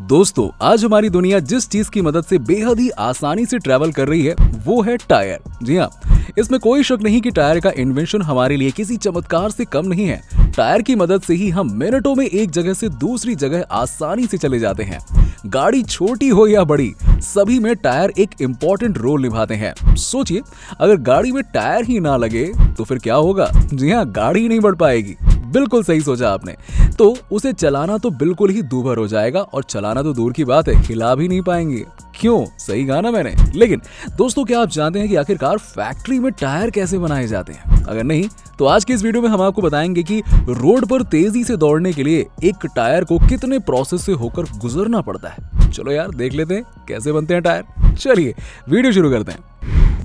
दोस्तों, आज हमारी दुनिया जिस चीज की मदद से बेहद ही आसानी से ट्रैवल कर रही है वो है टायर। जी हाँ, इसमें कोई शक नहीं कि टायर का इन्वेंशन हमारे लिए किसी चमत्कार से कम नहीं है। टायर की मदद से ही हम मिनटों में एक जगह से दूसरी जगह आसानी से चले जाते हैं। गाड़ी छोटी हो या बड़ी, सभी में टायर एक इम्पोर्टेंट रोल निभाते हैं। सोचिए, अगर गाड़ी में टायर ही ना लगे तो फिर क्या होगा? जी हाँ, गाड़ी ही नहीं बढ़ पाएगी। बिल्कुल सही सोचा आपने। तो उसे चलाना तो बिल्कुल ही दूभर हो जाएगा, और चलाना तो दूर की बात है, हिला भी नहीं पाएंगे। क्यों? सही कहा ना मैंने। लेकिन दोस्तों, क्या आप जानते हैं कि आखिरकार फैक्ट्री में टायर कैसे बनाए जाते हैं? अगर नहीं तो आज की इस वीडियो में हम आपको बताएंगे कि रोड पर तेजी से दौड़ने के लिए एक टायर को कितने प्रोसेस से होकर गुजरना पड़ता है। चलो यार, देख लेते हैं कैसे बनते हैं टायर। चलिए वीडियो शुरू करते हैं।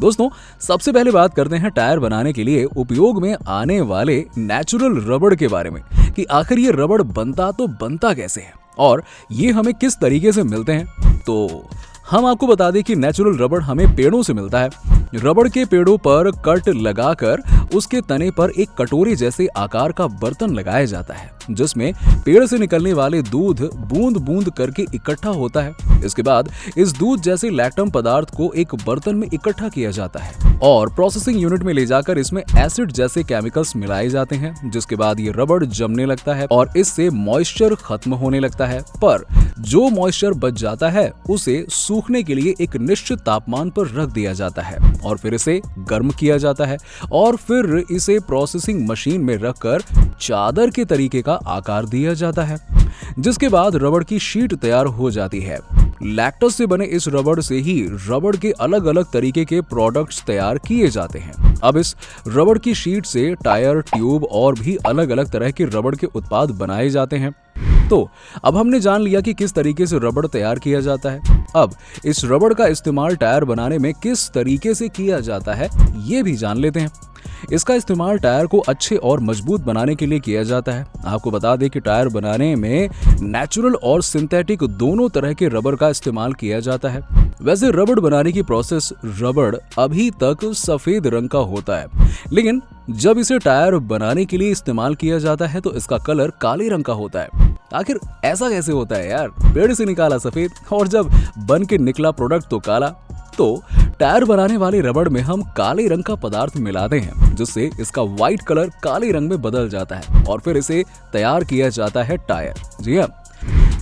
दोस्तों, सबसे पहले बात करते हैं टायर बनाने के लिए उपयोग में आने वाले नेचुरल रबड़ के बारे में, कि आखिर ये रबड़ बनता कैसे है और ये हमें किस तरीके से मिलते हैं। तो हम आपको बता दें कि नेचुरल रबड़ हमें पेड़ों से मिलता है। रबड़ के पेड़ों पर कट लगाकर उसके तने पर एक कटोरे जैसे आकार का बर्तन लगाया जाता है, जिसमें पेड़ से निकलने वाले दूध बूंद बूंद करके इकट्ठा होता है। इसके बाद इस दूध जैसे लैक्टम पदार्थ को एक बर्तन में इकट्ठा किया जाता है और प्रोसेसिंग यूनिट में ले जाकर इसमें एसिड जैसे केमिकल्स मिलाए जाते हैं, जिसके बाद ये रबड़ जमने लगता है और इससे मॉइस्चर खत्म होने लगता है। पर जो मॉइस्चर बच जाता है उसे सूखने के लिए एक निश्चित तापमान पर रख दिया जाता है और फिर इसे गर्म किया जाता है और फिर इसे प्रोसेसिंग मशीन में रखकर चादर के तरीके का आकार दिया जाता है, जिसके बाद रबड़ की शीट तैयार हो जाती है। लैक्टस से बने इस रबड़ से ही रबड़ के अलग अलग तरीके के प्रोडक्ट्स तैयार किए जाते हैं। अब इस रबड़ की शीट से टायर, ट्यूब और भी अलग अलग तरह के रबड़ के उत्पाद बनाए जाते हैं। तो अब हमने जान लिया कि किस तरीके से रबड़ तैयार किया जाता है। अब इस रबड़ का इस्तेमाल टायर बनाने में किस तरीके से किया जाता है ये भी जान लेते हैं। इसका इस्तेमाल टायर को अच्छे और मजबूत बनाने के लिए किया जाता है। आपको बता दें कि टायर बनाने में नेचुरल और सिंथेटिक दोनों तरह के रबड़ का इस्तेमाल किया जाता है। वैसे रबड़ बनाने की प्रोसेस रबड़ अभी तक सफेद रंग का होता है, लेकिन जब इसे टायर बनाने के लिए इस्तेमाल किया जाता है तो इसका कलर काले रंग का होता है। आखिर ऐसा कैसे होता है यार? पेड़ से निकाला सफेद और जब बन के निकला प्रोडक्ट तो काला। तो टायर बनाने वाले रबड़ में हम काले रंग का पदार्थ मिलाते हैं, जिससे इसका व्हाइट कलर काले रंग में बदल जाता है और फिर इसे तैयार किया जाता है टायर। जी हाँ,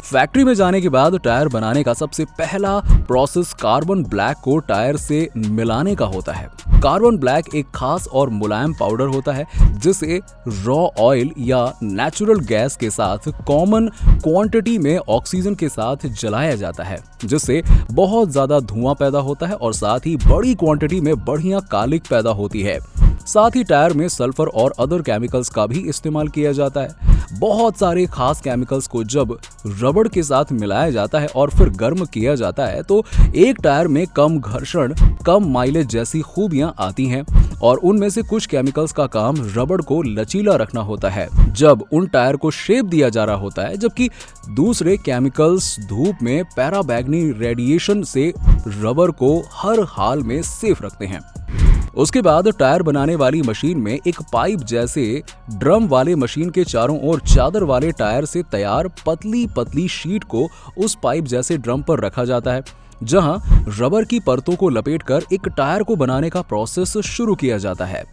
फैक्ट्री में जाने के बाद टायर बनाने का सबसे पहला प्रोसेस कार्बन ब्लैक को टायर से मिलाने का होता है। कार्बन ब्लैक एक खास और मुलायम पाउडर होता है, जिसे रॉ ऑयल या नेचुरल गैस के साथ कॉमन क्वांटिटी में ऑक्सीजन के साथ जलाया जाता है, जिससे बहुत ज्यादा धुआं पैदा होता है और साथ ही बड़ी क्वांटिटी में बढ़िया कालिक पैदा होती है। साथ ही टायर में सल्फर और अदर केमिकल्स का भी इस्तेमाल किया जाता है। बहुत सारे खास केमिकल्स को जब रबड़ के साथ मिलाया जाता है और फिर गर्म किया जाता है तो एक टायर में कम घर्षण, कम माइलेज जैसी खूबियां आती हैं, और उनमें से कुछ केमिकल्स का काम रबड़ को लचीला रखना होता है जब उन टायर को शेप दिया जा रहा होता है, जबकि दूसरे केमिकल्स धूप में पैराबैगनी रेडिएशन से रबड़ को हर हाल में सेफ रखते हैं। उसके बाद टायर बनाने वाली मशीन में एक पाइप जैसे ड्रम वाले मशीन के चारों ओर चादर वाले टायर से तैयार पतली पतली शीट को उस पाइप जैसे ड्रम पर रखा जाता है, जहां रबर की परतों को लपेटकर एक टायर को बनाने का प्रोसेस शुरू किया जाता है।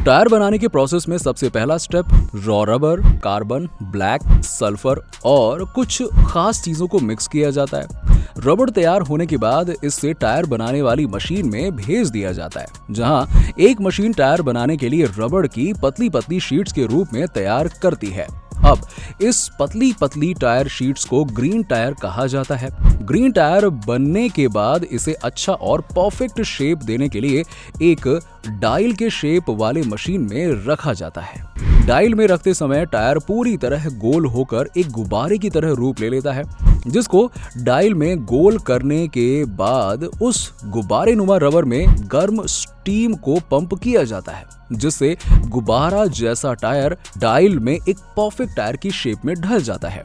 टायर बनाने के प्रोसेस में सबसे पहला step raw rubber, carbon black, sulphur और कुछ खास चीजों को मिक्स किया जाता है। रबड़ तैयार होने के बाद इससे टायर बनाने वाली मशीन में भेज दिया जाता है, जहां एक मशीन टायर बनाने के लिए रबड़ की पतली पतली शीट्स के रूप में तैयार करती है। अब इस पतली पतली टायर शीट्स को ग्रीन टायर कहा जाता है। ग्रीन टायर बनने के बाद इसे अच्छा और परफेक्ट शेप देने के लिए एक डायल के शेप वाले मशीन में रखा जाता है। डायल में रखते समय टायर पूरी तरह गोल होकर एक गुब्बारे की तरह रूप ले लेता है, जिसको डायल में गोल करने के बाद उस गुब्बारे नुमा रबर में गर्म स्टीम को पंप किया जाता है, जिससे गुब्बारा जैसा टायर डायल में एक परफेक्ट टायर की शेप में ढल जाता है।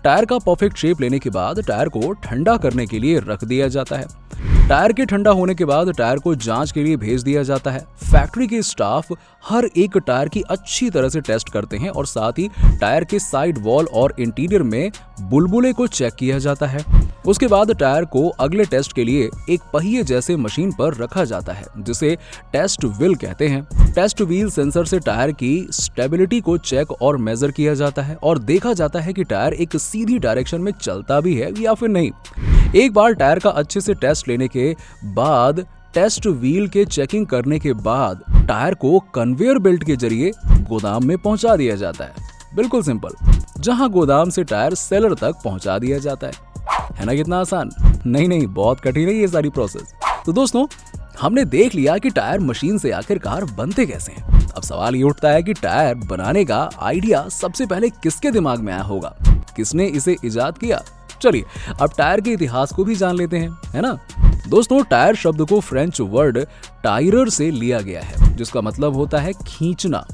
टायर का परफेक्ट शेप लेने के बाद टायर को ठंडा करने के लिए रख दिया जाता है। टायर के ठंडा होने के बाद टायर को जांच के लिए भेज दिया जाता है। फैक्ट्री के स्टाफ हर एक टायर की अच्छी तरह से टेस्ट करते हैं और साथ ही टायर के साइड वॉल और इंटीरियर में बुलबुले को चेक किया जाता है। उसके बाद टायर को अगले टेस्ट के लिए एक पहिए जैसे मशीन पर रखा जाता है जिसे टेस्ट व्हील कहते हैं। टेस्ट व्हील सेंसर से टायर की स्टेबिलिटी को चेक और मेजर किया जाता है और देखा जाता है कि टायर एक सीधी डायरेक्शन में चलता भी है या फिर नहीं। एक बार टायर का अच्छे से टेस्ट लेने के बाद टेस्ट व्हील के चेकिंग करने के बाद टायर को कन्वेयर बेल्ट के जरिए गोदाम में पहुंचा दिया जाता है। बिल्कुल सिंपल, जहां गोदाम से टायर सेलर तक पहुंचा दिया जाता है ना? कितना आसान? नहीं, बहुत कठिन है ये सारी प्रोसेस। तो दोस्तों, हमने देख लिया कि टायर मशीन से आखिरकार बनते कैसे हैं। अब सवाल ये उठता है कि टायर बनाने का आइडिया सबसे पहले किसके दिमाग में आया होगा? किसने इसे इजाद किया? चलिए अब टायर के इतिहास को भी जान लेते हैं, है ना? दोस्तों, टायर शब्द को फ्रेंच वर्ड टायरर से लिया गया है जिसका मतलब होता है खींचना।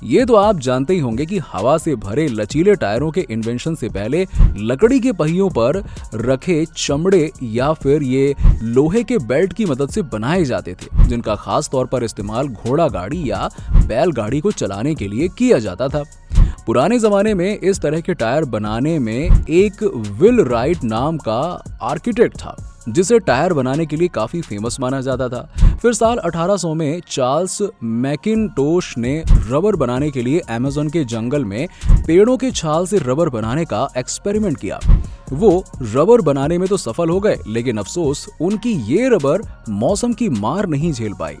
ये तो आप जानते ही होंगे कि हवा से भरे लचीले टायरों के इन्वेंशन से पहले लकड़ी के पहियों पर रखे चमड़े या फिर ये लोहे के बेल्ट की मदद से बनाए जाते थे, जिनका खास तौर पर इस्तेमाल घोड़ा गाड़ी या बैलगाड़ी को चलाने के लिए किया जाता था। पुराने जमाने में इस तरह के टायर बनाने में एक विल राइट नाम का आर्किटेक्ट था जिसे टायर बनाने के लिए काफी फेमस माना जाता था। फिर साल 1800 में चार्ल्स मैकिन्टोश ने रबर बनाने के लिए अमेज़न के जंगल में पेड़ों के छाल से रबर बनाने का एक्सपेरिमेंट किया। वो रबर बनाने में तो सफल हो गए, लेकिन अफसोस उनकी ये रबर मौसम की मार नहीं झेल पाई।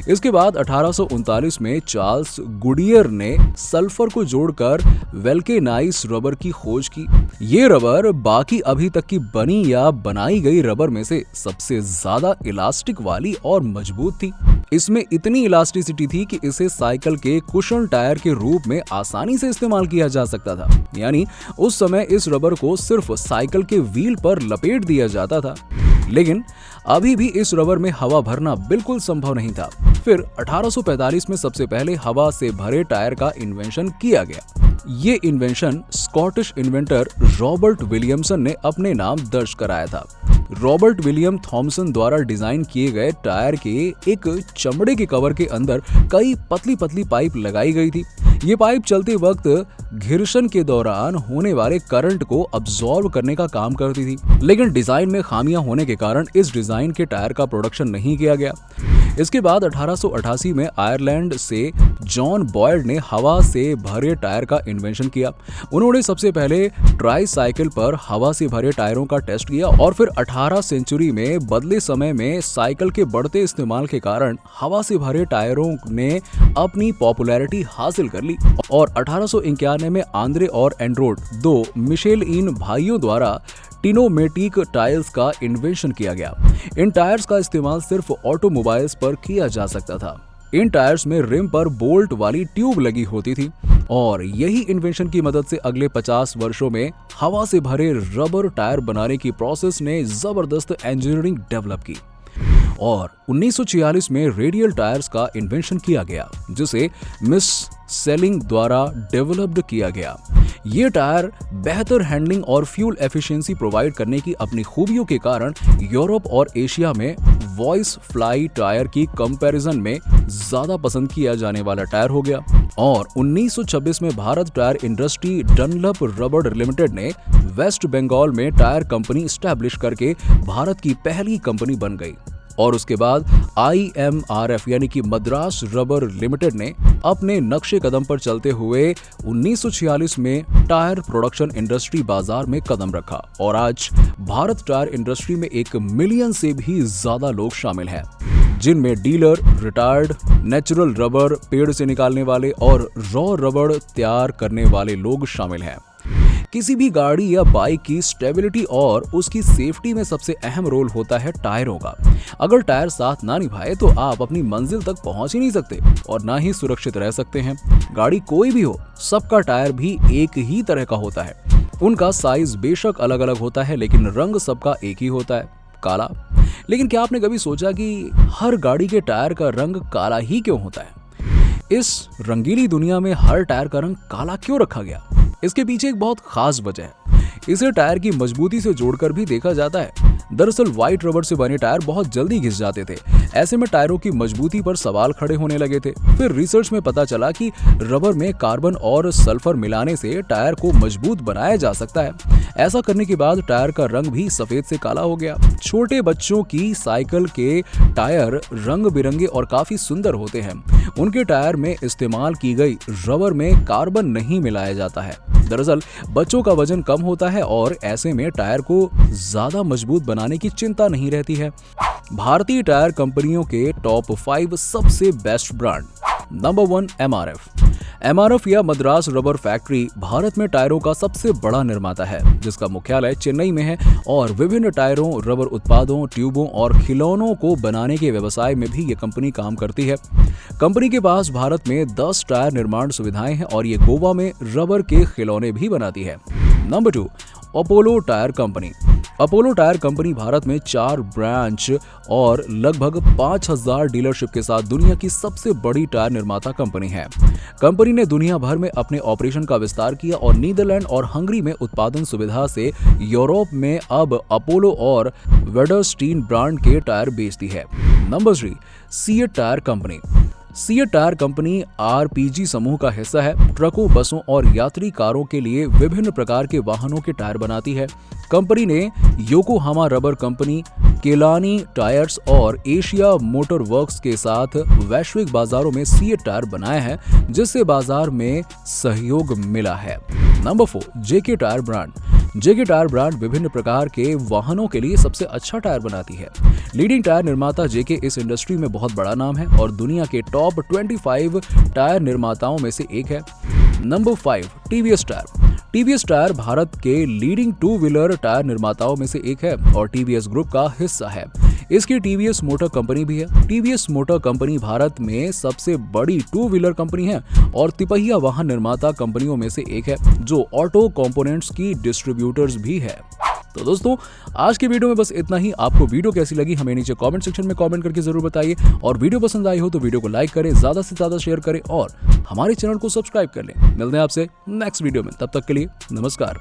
इसके बाद 1839 में चार्ल्स गुडियर ने सल्फर को जोड़कर वेल्केनाइज रबर की खोज की। ये रबर बाकी अभी तक की बनी या बनाई गई रबर में से सबसे ज्यादा इलास्टिक वाली और मजबूत थी। इसमें इतनी इलास्टिसिटी थी कि इसे साइकिल के कुशन टायर के रूप में आसानी से इस्तेमाल किया जा सकता था। यानी उस समय इस रबर को सिर्फ साइकिल के व्हील पर लपेट दिया जाता था, लेकिन अभी भी इस रबर में हवा भरना बिल्कुल संभव नहीं था। फिर 1845 में सबसे पहले हवा से भरे टायर का इन्वेंशन किया गया। ये invention Scottish inventor Robert Williamson ने अपने नाम दर्ज कराया था। रॉबर्ट विलियम थॉमसन द्वारा डिजाइन किए गए टायर के एक चमड़े के कवर के अंदर कई पतली पतली पाइप लगाई गई थी। ये पाइप चलते वक्त घर्षण के दौरान होने वाले करंट को अब्सॉर्ब करने का काम करती थी, लेकिन डिजाइन में खामियां होने के कारण इस डिजाइन के टायर का प्रोडक्शन नहीं किया गया। इसके बाद 1888 में आयरलैंड से जॉन बॉयड ने हवा से भरे टायर का इन्वेंशन किया। उन्होंने सबसे पहले ट्राई साइकिल पर हवा से भरे टायरों का टेस्ट किया और फिर 18 सेंचुरी में बदले समय में साइकिल के बढ़ते इस्तेमाल के कारण हवा से भरे टायरों ने अपनी पॉपुलैरिटी हासिल कर ली और 1891 में आंद्रे और एंड्रोड, दो मिशेलिन भाइयों द्वारा टिनोमेटिक टायर्स का इन्वेंशन किया गया। इन टायर्स का इस्तेमाल सिर्फ ऑटोमोबाइल्स पर किया जा सकता था। इन टायर्स में रिम पर बोल्ट वाली ट्यूब लगी होती थी और यही इन्वेंशन की मदद से अगले 50 वर्षों में हवा से भरे रबर टायर बनाने की प्रोसेस ने जबरदस्त इंजीनियरिंग डेवलप की और 1946 में रेडियल टायर्स का इन्वेंशन किया गया, जिसे मिस सेलिंग द्वारा डेवलप्ड किया गया। ये टायर बेहतर हैंडलिंग और फ्यूल एफिशिएंसी प्रोवाइड करने की अपनी खूबियों के कारण यूरोप और एशिया में वॉइस फ्लाई टायर की कंपैरिजन में ज्यादा पसंद किया जाने वाला टायर हो गया और 1926 में Bharat tyre industry Dunlop rubber limited ने वेस्ट बंगाल में टायर कंपनी स्टैब्लिश करके भारत की पहली कंपनी बन गई और उसके बाद IMRF यानी कि मद्रास रबर लिमिटेड ने अपने नक्शे कदम पर चलते हुए 1946 में टायर प्रोडक्शन इंडस्ट्री बाजार में कदम रखा और आज भारत टायर इंडस्ट्री में 1 मिलियन से भी ज्यादा लोग शामिल हैं, जिनमें डीलर, रिटायर्ड, नेचुरल रबर पेड़ से निकालने वाले और रॉ रबर तैयार करने वाले लोग शामिल हैं। किसी भी गाड़ी या बाइक की स्टेबिलिटी और उसकी सेफ्टी में सबसे अहम रोल होता है टायरों का। अगर टायर साथ ना निभाए तो आप अपनी मंजिल तक पहुंच ही नहीं सकते और ना ही सुरक्षित रह सकते हैं। गाड़ी कोई भी हो, सबका टायर भी एक ही तरह का होता है। उनका साइज बेशक अलग अलग होता है, लेकिन रंग सबका एक ही होता है, काला। लेकिन क्या आपने कभी सोचा कि हर गाड़ी के टायर का रंग काला ही क्यों होता है? इस रंगीली दुनिया में हर टायर का रंग काला क्यों रखा गया? इसके पीछे एक बहुत खास वजह है। इसे टायर की मजबूती से जोड़कर भी देखा जाता है। दरअसल व्हाइट रबर से बने टायर बहुत जल्दी घिस जाते थे। ऐसे में टायरों की मजबूती पर सवाल खड़े होने लगे थे। फिर रिसर्च में पता चला कि रबर में कार्बन और सल्फर मिलाने से टायर को मजबूत बनाया जा सकता है। ऐसा करने के बाद टायर का रंग भी सफेद से काला हो गया। छोटे बच्चों की साइकिल के टायर रंग बिरंगे और काफी सुंदर होते हैं। उनके टायर में इस्तेमाल की गई रबर में कार्बन नहीं मिलाया जाता है। दरअसल बच्चों का वजन कम होता है और ऐसे में टायर को ज्यादा मजबूत बनाने की चिंता नहीं रहती है। भारतीय टायर कंपनियों के टॉप 5 सबसे बेस्ट ब्रांड। नंबर 1 MRF या मद्रास रबर फैक्ट्री भारत में टायरों का सबसे बड़ा निर्माता है, जिसका मुख्यालय चेन्नई में है और विभिन्न टायरों, रबर उत्पादों, ट्यूबों और खिलौनों को बनाने के व्यवसाय में भी ये कंपनी काम करती है। कंपनी के पास भारत में 10 टायर निर्माण सुविधाएं हैं और ये गोवा में रबर के खिलौने भी बनाती है। Number 2 Apollo tyre company. Apollo tyre company Bharat में 4 ब्रांच और लगभग 5000 डीलरशिप के साथ दुनिया की सबसे बड़ी टायर निर्माता कंपनी है। कंपनी ने दुनिया भर में अपने ऑपरेशन का विस्तार किया और नीदरलैंड और हंगरी में उत्पादन सुविधा से यूरोप में अब अपोलो और वेडरस्टीन ब्रांड के टायर बेचती है। Number 3 CEAT tyre company. CEAT tyre company RPG समूह का हिस्सा है। ट्रकों, बसों और यात्री कारों के लिए विभिन्न प्रकार के वाहनों के टायर बनाती है। कंपनी ने Yokohama rubber company, Kelani tyres और एशिया मोटर वर्क्स के साथ वैश्विक बाजारों में सीएट टायर बनाया है, जिससे बाजार में सहयोग मिला है। नंबर 4 जेके टायर ब्रांड। जेके टायर ब्रांड विभिन्न प्रकार के वाहनों के लिए सबसे अच्छा टायर बनाती है। लीडिंग टायर निर्माता जेके इस इंडस्ट्री में बहुत बड़ा नाम है और दुनिया के टॉप 25 टायर निर्माताओं में से एक है। Number 5 TVS tyre. TVS tyre Bharat के लीडिंग 2 व्हीलर टायर निर्माताओं में से एक है और टीवीएस ग्रुप का हिस्सा है। इसकी टीवीएस मोटर कंपनी भी है। टीवीएस मोटर कंपनी भारत में सबसे बड़ी 2 व्हीलर कंपनी है और तिपहिया वाहन निर्माता कंपनियों में से एक है, जो ऑटो कंपोनेंट्स की डिस्ट्रीब्यूटर्स भी है। तो दोस्तों, आज की वीडियो में बस इतना ही। आपको वीडियो कैसी लगी हमें नीचे कमेंट सेक्शन में कमेंट करके जरूर बताइए और वीडियो पसंद आई हो तो वीडियो को लाइक करें, ज्यादा से ज्यादा शेयर करें और हमारे चैनल को सब्सक्राइब कर लें। मिलते हैं आपसे नेक्स्ट वीडियो में, तब तक के लिए नमस्कार।